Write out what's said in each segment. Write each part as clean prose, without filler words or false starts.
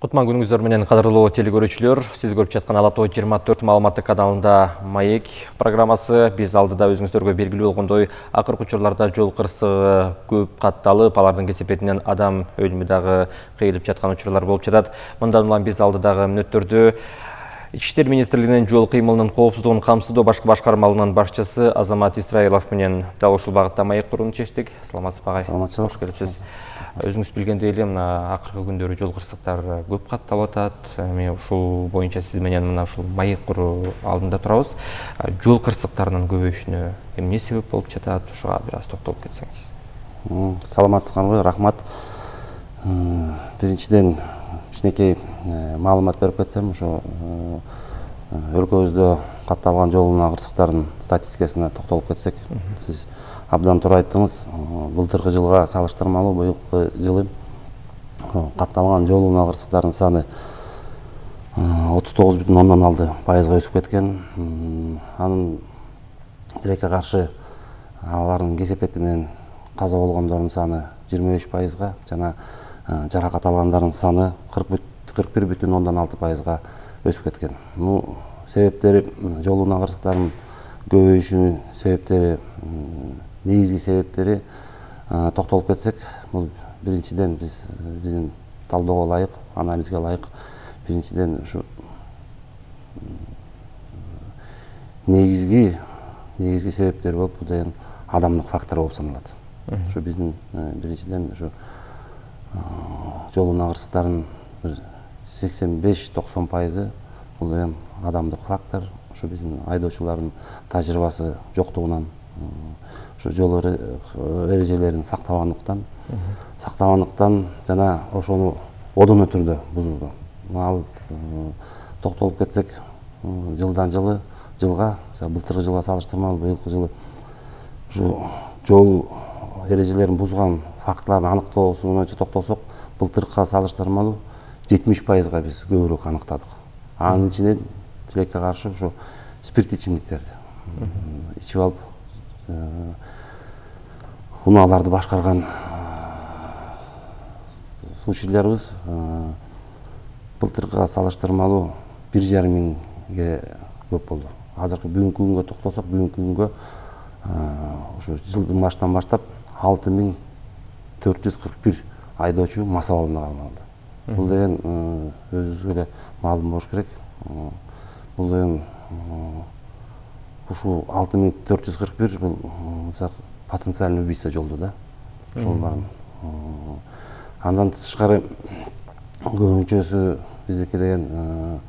Кутман күнүңүздөр менен кадырлуу телекөрүүчүлөр, сиз көрүп жаткан Ала Тоо 24 маалыматтык каналында Маек программасы. Биз алдыда өзүңүздөргө белгилүү болгондой, акыркы учурларда жол кырсыгы көп катталып, алардын кесепетинен адам өлүмү дагы кыйылып жаткан учурлар болуп жатат. Мындан улам биз алдыдагы мүнөттөрдө Ички иштер министрлигинин жол кыймылынын коопсуздугун камсыздоо башкы башкармалыгынын башчысы Азамат Исраилов менен дал ушул багытта маек курууну чечтик. Саламатсызбы агай? Саламатчылык. Кош келипсиз. Өзүңүз билгендей эле мына акыркы күндөрү жол кырсыктар көп катталып атат. Эми ушул боюнча сиз менен мына ушул маек куруу алдында турабыз. Жол кырсыктарынын көбөйүшүнө эмне себеп болуп жатат? Ушуга бир аз токтолуп кетсеңиз. Саламатсызбы, рахмат. Биринчиден кичинекей маалымат берип кетсем, ошо өлкөбүздө катталган жол кырсыктарынын статистикасына токтолуп кетсек, сиз абдан туура айттыңыз. Былтыркы жылга салыштырмалуу быйылкы жылы катталган жол кырсыктарынын саны 39,6%га өсүп кеткен. Анын тилекке каршы алардын кесепети менен каза болгондордун саны 25%га жана жаракат алгандардын саны 41,6%га өсүп кеткен. Себептери, жол кырсыктарынын көбөйүшүнүн себептери, негизги себептери токтолуп кетсек, бул биринчиден биздин талоого ылайык, анализге ылайык, биринчиден ушу негизги себептер болуп, бул деген адамдык фактор болуп саналат. Ушу биздин биринчиден ушу жол кырсыктарынын 85-90% бул деген адамдык фактор. Ушу биздин айдоочулардын тажрыйбасы жоктугунан, ушу жол эрежелерин сактабандыктан жана ошону одоно түрдө бузуудан. Ал токтолуп кетсек, жылдан жылга, былтыркы жылга салыштырмалуу быйылкы жылы ушу жол эрежелерин бузган фактылардын аныктоосу боюнча токтолсок, былтыркыга салыштырмалуу 70%га биз көбүрөөк аныктадык. Анын ичинен тилекке каршы ушу спирт ичимдиктерди ичип алып, унааларды башкарган случайларыбыз былтыркыга салыштырмалуу 1,5 миңге көп болду. Азыркы бүгүнкү күнгө токтолсок, бүгүнкү күнгө ушу жылдын башынан баштап 6441 айдоочу мас абалында калмалды. Бул деген өзүңүзгө эле маалым болуш керек. Бул деген ушул 6441 бул потенциальный убийца жолдо да. Ошол баарын. Андан тышкары көбүнчөсү биздики деген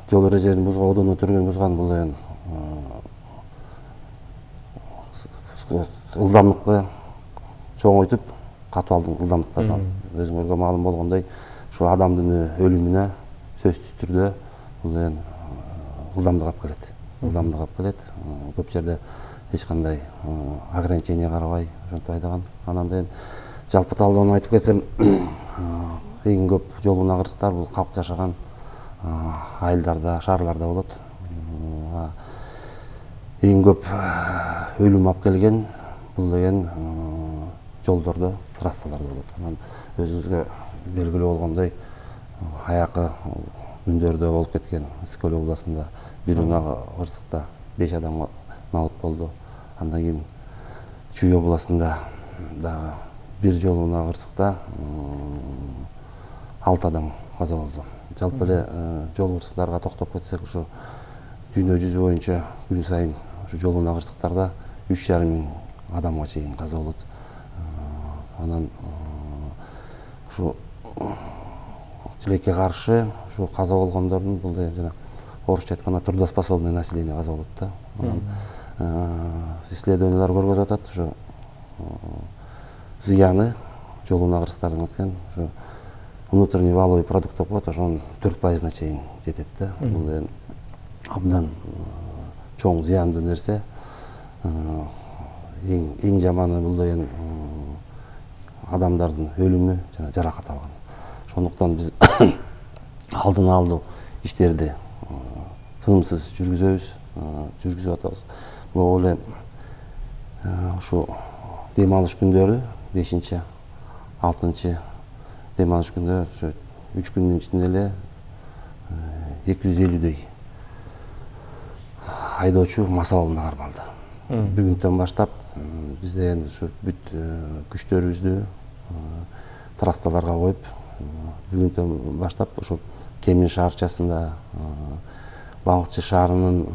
жол эрежелерин бузган, одоно түргөн бузган, бул деген ылдамдыкты чоңойтуп, катыбалдын ылдамдыктардан өзүңөргө маалым болгондой, ушу адамдын өлүмүнө сөзсүз түрдө бул деген ылдамдык алып келет. Көп жерде эч кандай ограничение карабай ошентип айдаган. Анан деген жалпы талдоону айтып кетсем, эң көп жол кырсыктар бул калк жашаган айылдарда, шаарларда болот. Эң көп өлүм алып келген бул деген жолдордо, трассаларда болот. Анан өзүңүзгө белгилүү болгондой, аякы күндөрдө болуп кеткен Ысык Көл областында бир унагы кырсыкта 5 адам маалыт болду. Андан кийин Чүй областында дагы бир жол кырсыкта 6 адам каза болду. Жалпы эле жол кырсыктарга токтоп кетсек, ушу дүйнө жүзү боюнча күн сайын ушу жол кырсыктарда 3,5 миң адамга чейин каза болот. Анан ушу тилекке каршы ушу каза болгондордун бул деген жана орусча айтканда трудоспособное население каза болот да. Исследованиялар көргөзүп атат, ушу зыяны жол кырсыктардан кеткен, ушу внутренний валовый продукт деп коет, ошонун 4%-на чейин жетет да. Бул деген абдан чоң зыяндуу нерсе. Эң жаманы бул деген адамдардын өлүмү жана жаракат алган. Ошондуктан биз алдын алуу иштерди тынымсыз жүргүзүп атабыз. Могу эле ушу дем алыш күндөрү 5-6 дем алыш күндө 3 күндүн ичинде эле 250 айдоочу мас абалына кармалды. Бүгүнтөн баштап бизде эми ушу бүт күчтөрүбүздү трассаларга коюп, бүгүнтөн баштап ушу Кемин шаарчасында, Балыкчы шаарынын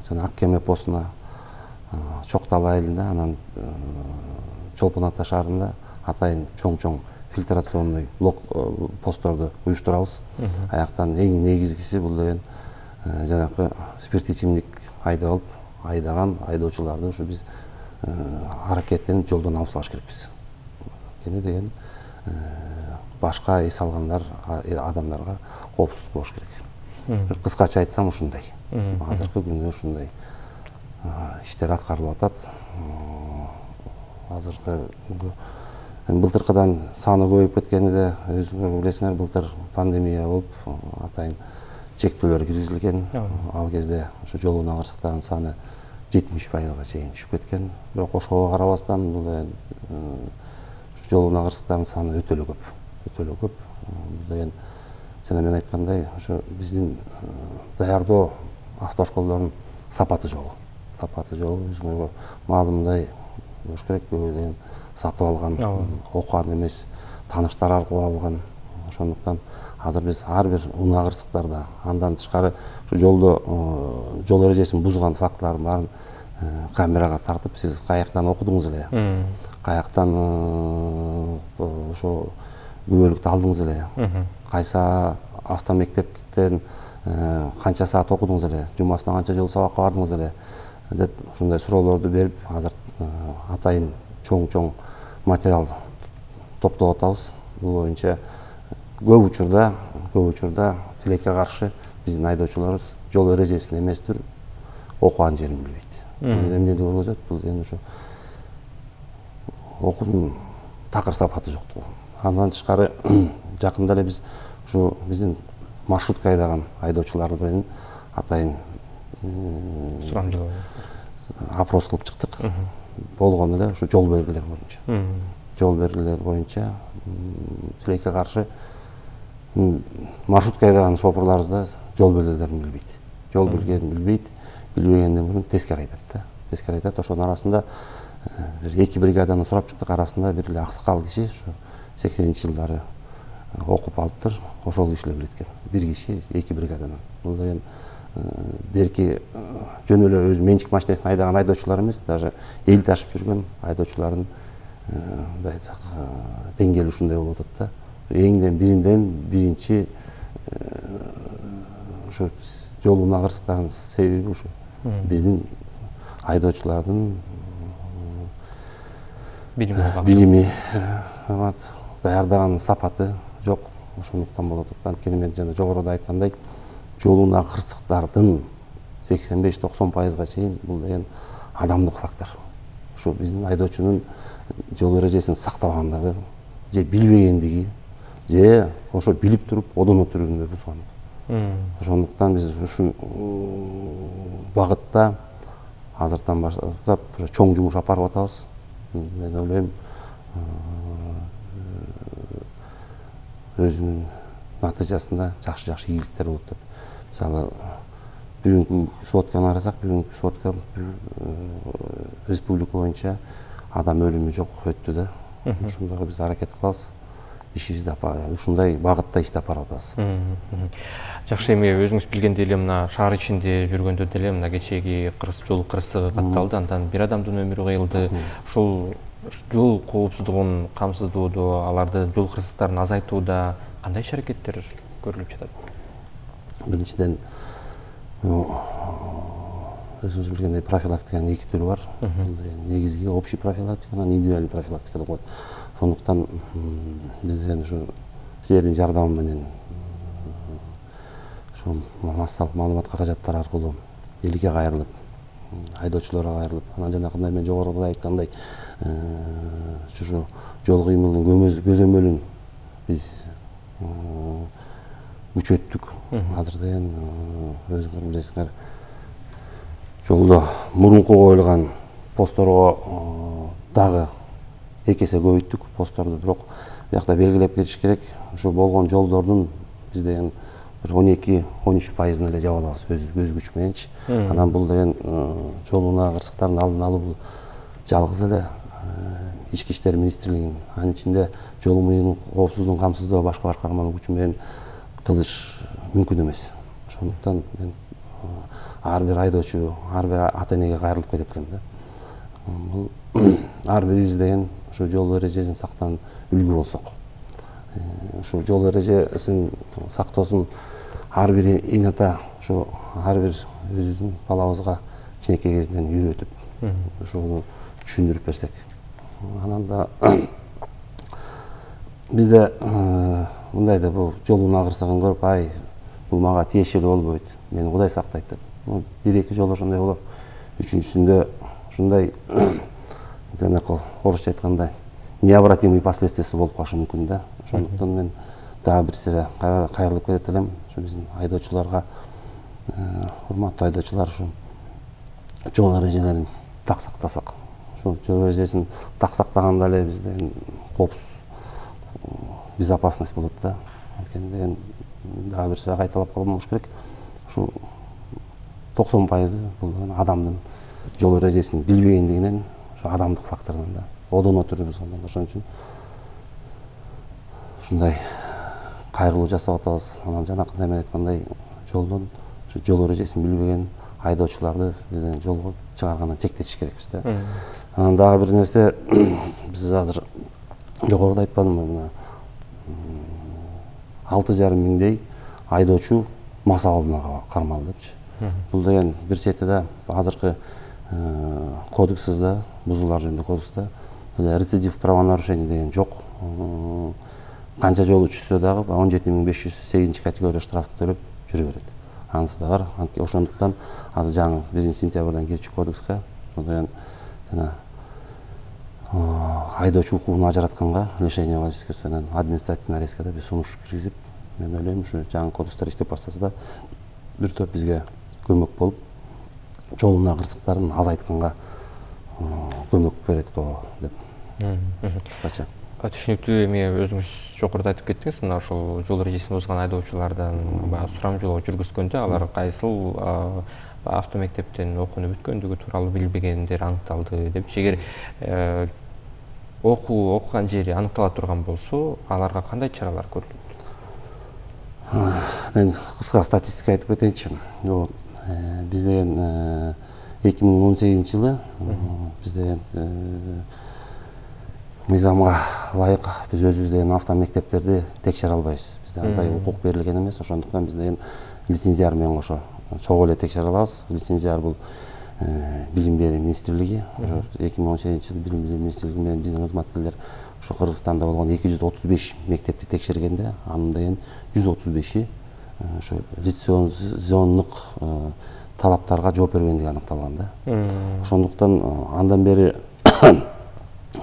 жана Ак Кеме постуна, Чоктал айылында, анан Чолпон Ата шаарында атайын чоң фильтрационный блок постторду уюштурабыз. Аяктан эң негизгиси бул деген жанакы спирт ичимдик айдаган айдоочуларды ушу биз аракеттенип жолдон алып салыш керекпиз. Кene деген башка эс алгандар адамдарга коопсуздук болуш керек. Кыскача айтсам ушундай. Азыркы күндө ушундай иштер аткарылып атат. Азыркы былтыркыдан саны көбөйүп кеткенде өзүңөр билесиңер, былтыр пандемия болуп атайын чектөөлөр киргизилген. Ал кезде ушу жол унагырсыктарынын саны 70%га чейин түшүп кеткен. Бирок ошого карабастан бул жол унагырсыктарынын саны өтө эле көп. Бул деген жана мен айткандай, ошо биздин даярдоо автошколдорунун сапаты жок. Өзүңөргө маалымдай болуш керек. Көбү сатып алган, окуган эмес, тааныштар аркылуу алган. Ошондуктан азыр биз ар бир унагырсыктарда, андан тышкары жолдо жол эрежесин бузган фактылардын баарын камерага тартып, сиз каяктан окудуңуз эле, каяктан ошо күбөлүктү алдыңыз эле, кайсы автомектептен канча саат окудуңуз эле, жумасына канча жолу сабакка бардыңыз эле деп ушундай суроолорду берип, азыр атайын чоң материал топтоп атабыз. Бул боюнча көп учурда тилекке каршы биздин айдоочуларыбыз жол эрежесин эмес түр окуган жерин билбейт. Эмнеди көргөзөт? Бул эми ушу окуунун такыр сапаты жоктугу. Андан тышкары жакында эле биз ушу биздин маршрутка айдаган айдоочулар менен атайын опрос кылып чыктык. Болгон эле ушу жол белгилер боюнча тилекке каршы маршрутка айдаган шопурларыбызда жол белгилерин билбейт. Билбегенден мурун тескери айтат. Ошонун арасында бир 2 бригаданы сурап чыктык. Арасында бир эле аксакал киши ушу 80-жылдары окуп алыптыр. Ошол киши эле билет экен. Бир киши 2 бригаданын. Бул деген берки жөн эле өз менчик машинесин айдаган айдоочулар эмес, даже эл ташып жүргөн айдоочулардын мындай айтсак деңгээли ушундай болуп атат да. Эңден биринчи ушу жол унагырсыктарынын себеби ушу биздин айдоочулардын билими, даярдаган сапаты жок. Ошондуктан болуп атат. Анткени мен жана жогоруда айткандай, жол унагырсыктардын 85-90%га чейин бул деген адамдык фактор. Ушу биздин айдоочунун жол эрежесин сактабагандыгы, же билбегендиги, же ошо билип туруп одон өтүргөнгө бузгандыгы. Ошондуктан биз ушул багытта азыртан баштап чоң жумуш алып атабыз. Мен ойлойм, өзүнүн натыйжасында жакшы ийгиликтер болот деп. Мисалы, бүгүнкү сотканы карасак, бүгүнкү сотка республика боюнча адам өлүмү жок өттү да. Ошондойго биз аракет кылабыз. Ишибизди ушундай багытта иштеп барып атабыз. Жакшы, эми өзүңүз билгендей эле мына шаар ичинде жүргөндө деле мына кечеги жол кырсыгы катталды, андан бир адамдын өмүрү кыйылды. Ушул жол коопсуздугун камсыздоодо, аларды жол кырсыктарын азайтууда кандай иш-аракеттер көрүлүп жатат? Биринчиден өзүңүз билгендей профилактиканын 2 түрү бар. Негизги общий профилактика, индивидуальный профилактика деп коет. Ошондуктан бизден ушу силердин жардамы менен ушу массалык маалымат каражаттары аркылуу элге кайрылып, айдоочуларга кайрылып, анан жанакындай мен жогоруда айткандай ушу жол кыймылынын көзөмөлүн биз күчөттүк. Азыр деген өзүңөр билесиңер, жолдо мурунку коюлган постторго дагы 2 эсе көбөйттүк постторду, бирок биякта белгилеп кетиш керек. Ушу болгон жолдордун биз деген bir 12-13% эле жаап алабыз өз күч мененчи. Анан бул деген жол унаа кырсыктардын алдын алуу бул жалгыз эле ички иштер министрлигинин, анын ичинде жол мыйын коопсуздугун камсыздоо башка башкарманын күчү менен кылыш мүмкүн эмес. Ошондуктан мен ар бир айдоочу, ар бир ата энеге кайрылып кетет элем да. Бул ар бирибиз деген ушу жол эрежесин сактан үлгү болсок, ушу жол эрежесин сактоосун ар бир эне ата ушу ар бир өзүбүздүн балабызга кичинекей кезинен үйрөтүп, ушуну түшүндүрүп берсек, анан да бизде мындай да бул жол унаа кырсыгын көрүп, ай бул мага тиешелүү болбойт, мени Кудай сактайт деп. Бир-эки жолу ошондой болор. Үчүнчүсүндө ушундай жанакы орусча айткандай необратимый последствиясы болуп калышы мүмкүн да. Ошондуктан мен дагы бир сыйра кайрылып кетет элем. Ушу биздин айдоочуларга, урматтуу айдоочулар, ушу жол эрежелерин так сактасак, ушу жол эрежесин так сактаганда эле бизде коопсуз безопасность болот да. Анткени деген дагы бир сыйра кайталап калбаш керек. Ушу 90% бул адамдын жол эрежесин билбегендигинен, ушу адамдык факторунан да. Одон отурубуз андан. Ошон үчүн ушундай кайрылуу жасап атабыз. Анан жанакындай мен айткандай жолдон ушу жол эрежесин билбеген айдоочуларды бизден жолго чыгаргандан чектетиш керекпиз да. Анан дагы бир нерсе, биз азыр жогоруда айтпадымбы, мына 6,5 миңдей айдоочу мас алдына кармалды депчи. Бул деген бир четиде азыркы кодексибизде, бузуулар жөнүндө кодексте рецидив правонарушений деген жок. Канча жолу түшсө дагы 17.508 категория штрафты төлөп жүрө берет. Анысы да бар. Ошондуктан азыр жаңы 1-сентябрдан кирчү кодекске деген жана айдоочу укугун ажыратканга лишение водительского менен административный арестке да биз сунуш киргизип, мен ойлойм, ушу жаңы кодекстер иштеп баштаса да бир топ бизге көмөк болуп, жол унаа кырсыктарын азайтканга көмөк берет го деп кыскача. Түшүнүктүү. Эми өзүңүз жогоруда айтып кеттиңиз, мына ошол жол эрежесин бузган айдоочулардан сурам жолго жүргүзгөндө алар кайсыл автомектептен окууну бүткөндүгү тууралуу билбегендер аныкталды деп. Эгер окуган жери аныктала турган болсо, аларга кандай чаралар көрүлөт? Мен кыска статистика айтып кетейинчи. Биз деген 2018-жылы биз деген мыйзамга ылайык биз өзүбүз деген автомектептерди текшере албайбыз. Бизде андай укук берилген эмес. Ошондуктан биз деген лицензияр менен кошо чогуу эле текшере алабыз. Лицензияр бул билим берүү министрлиги. 2018-жылы билим берүү министрлиги менен биздин кызматкерлер ушу Кыргызстанда болгон 235 мектепти текшергенде, анын деген 135и ушу лицензиондук талаптарга жооп бергендиги аныкталган да. Ошондуктан андан бери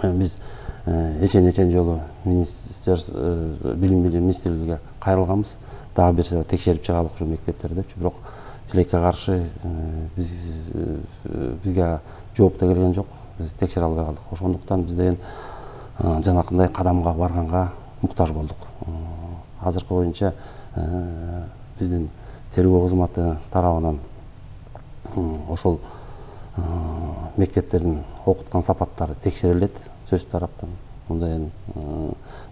биз эчен жолу билим берүү министрлигине кайрылганбыз. Дагы бир сыйра текшерип чыгалык ушу мектептерди депчи, бирок тилекке каршы бизге жооп да келген жок. Биз текшере албай калдык. Ошондуктан биз деген жанакындай кадамга барганга муктаж болдук. Азыркы боюнча биздин тергөө кызматы тарабынан ошол мектептердин окуткан сапаттары текшерилет сөз тараптан. Мындай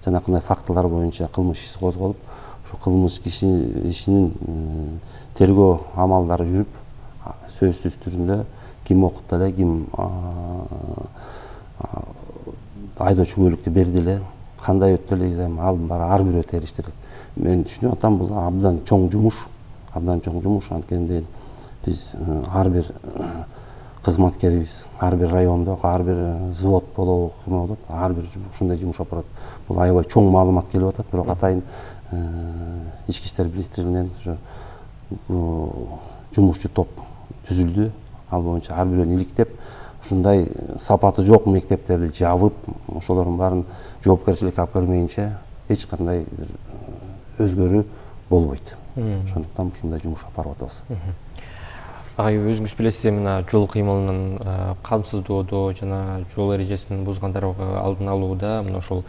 жанакындай фактылар боюнча кылмыш иши козголуп, ошо кылмыш ишинин тергөө амалдары жүрүп, сөзсүз түрүндө ким окутtu эле, ким айдоочу кубөлүктү берди эле, кандай өттү эле экзамен, алдын баары ар бирөө териштирилет. Мен түшүнүп атам, бул абдан чоң жумуш, анткени биз ар бир кызматкерибиз, ар бир райондо, ар бир взвод болобу, ким болот, ар бир ушундай жумуш алып барат. Бул аябай чоң маалымат келип атат, бирок атайын ички иштер министрлигинен ушу жумушчу топ түзүлдү. Ал боюнча ар бирөөнү иликтеп, ушундай сапаты жок мектептерди жабып, ошолордун баарын жоопкерчиликке алып келмейинче эч кандай өзгөрүү болбойт. Ошондуктан ушундай жумуш алып барып атабыз. Агай өзүңүз билесиз, мына жол кыймылынын камсыздоодо жана жол эрежесин бузгандарга алдын алууда мына ошол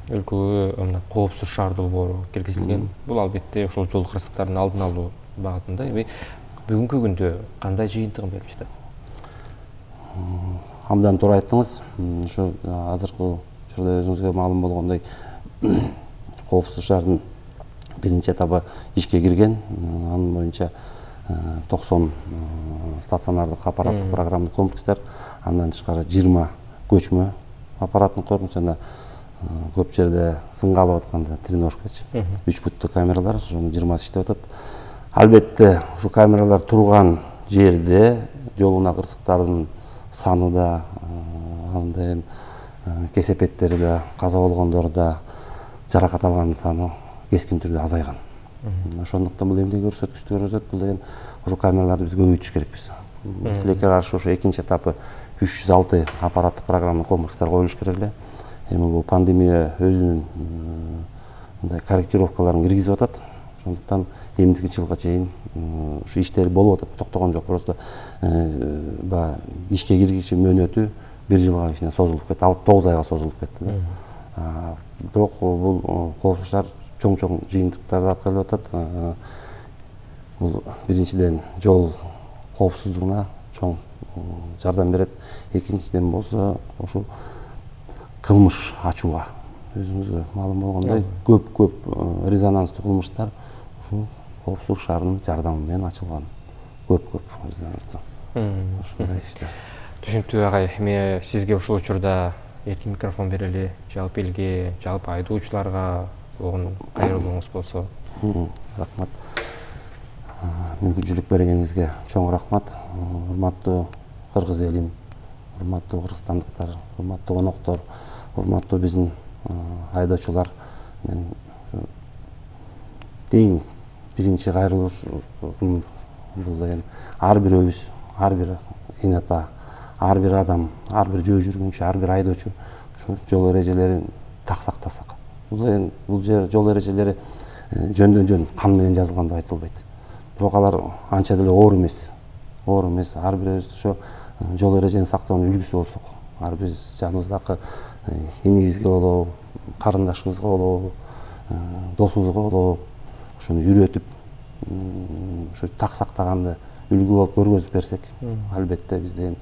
өлкөгө мына коопсуз шаар долбоору киргизилген. Бул албетте ошол жол кырсыктарын алдын алуу багытында. Эми бүгүнкү күндө кандай жыйынтыгын берип жатат? Абдан туура айттыңыз. Ошо азыркы учурда өзүңүзгө маалым болгондой коопсуз шаардын биринчи этабы ишке кирген. Анын боюнча 90 стационардык аппараттык программалык комплекстер, андан тышкары 20 көчмө аппараттын корпусу жана көп жерде сынга алып атканда треножкач 3 буттуу камералар, ошонун 20 иштеп атат. Албетте ушу камералар турган жерде жолуна кырсыктардын саны да, андайын кесепеттери да, каза болгондор да, жаракат алгандын саны кескин түрдө азайган. Ошондуктан бул эмне көрсөткүчтү көрсөтөт, бул деген ушу камераларды биз көбөйтүш керекпиз. Тилекке каршы ушу экинчи этапы 306 аппараттык программалык комплекстер коюлуш керек эле. Эми бул пандемия өзүнүн мындай корректировкаларын киргизип атат. Ошондуктан эмдики жылга чейин ушу иштер болуп атат, токтогон жок. Просто баягы ишке киргич мөөнөтү 1 жылга кичине созулуп кетти, 9 айга созулуп кетти да. Бирок бул коопсуз шаар чоң жыйынтыктарды алып келип атат. Бул биринчиден жол коопсуздугуна чоң жардам берет. Экинчиден болсо ошол кылмыш ачууга, өзүңүзгө маалым болгондой, көп резонанстуу кылмыштар ушул коопсуздук шаарынын жардамы менен ачылган. Көп резонанстуу. Ушундай иштер. Түшүнүктүү агай. Эми сизге ушул учурда эркин микрофон берели, жалпы элге, жалпы айдоочуларга огун кайрылууңуз болсо. Рахмат. Мүмкүнчүлүк бергениңизге чоң рахмат. Урматтуу кыргыз элим, урматтуу кыргызстандыктар, урматтуу коноктор, урматтуу биздин айдоочулар. Мен эң биринчи кайрылуушум бул деген ар бирөөбүз, ар бир эн ата, ар бир адам, ар бир жөө жүргүнчү, ар бир айдоочу ушу жол эрежелерин так сактасак. Бул жол эрежелери жөндөн жөн кан менен жазылган деп айтылбайт. Бирок алар анча деле оор эмес. Оор эмес. Ар бирөөбүз ошо жол эрежени сактоонун үлгүсү болсок, ар биз жаныбыздагы энибизге болобу, карындашыбызга болобу, досубузга болобу ошону үйрөтүп, ушу так сактаганды үлгү болуп көргөзүп берсек, албетте биз деген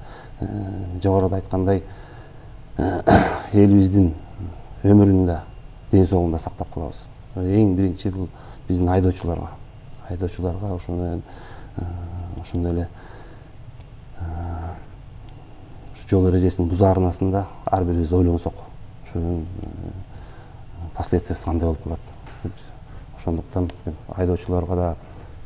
жогоруда айткандай элибиздин өмүрүн да, ден соолугун да сактап калабыз. Эң биринчи бул биздин айдоочуларга ошондой эле жол эрежесин бузаарынасын да ар бирибиз ойлонсок, ошонун последствиясы кандай болуп калат. Ошондуктан айдоочуларга да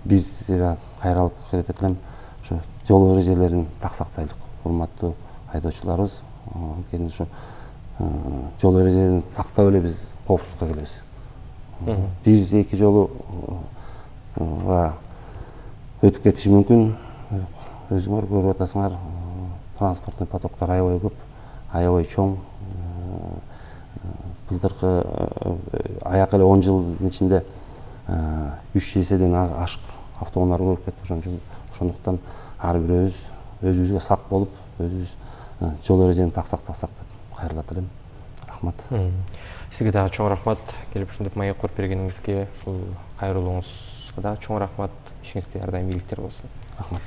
бир сыйра кайрылып кетет элем. Ошо жол эрежелерин так сактайлык, урматтуу айдоочуларыбыз. Анткени ошо жол эрежелерин сактап эле биз коопсуздукка келебиз. Бир-эки жолу өтүп кетиши мүмкүн. Өзүңөр көрүп атасыңар, транспорттун потоктор аябай көп, аябай чоң. Былтыркы аяк эле 10 жылдын ичинде 3 эседен ашык автоунаалар көрүп кеттик. Ошондуктан ар бирөөбүз өзүбүзгө сак болуп, өзүбүз жол эрежени так сактасак деп кайрылат элем. Рахмат. Сизге дагы чоң рахмат. Келип ушинтип маек коюп бергениңизге, ушул кайрылууңузга да чоң рахмат. Ишиңизде ар дайым ийгиликтер болсун. Рахмат.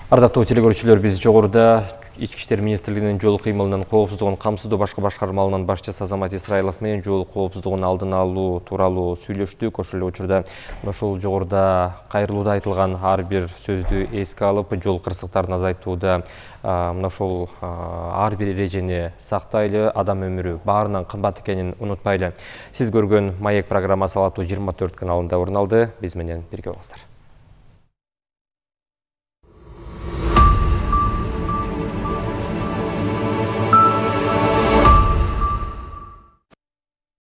Ардактуу телекөрүүчүлөр, биз жогоруда Ички иштер министрлигинин жол кыймылынын коопсуздугун камсыздоо башкы башкармалынын башчысы Азамат Исраилов менен жол коопсуздугун алдын алуу тууралуу сүйлөштүк. Ошол эле учурда ошол жогоруда кайрылууда айтылган ар бир сөздү эске алып, жол кырсыктарын азайтууда мына ошол ар бир эрежени сактайлы, адам өмүрү баарынан кымбат экенин унутпайлы. Сиз көргөн маек программасы Ала Тоо 24 каналында орун алды. Биз менен бирге болуңуздар.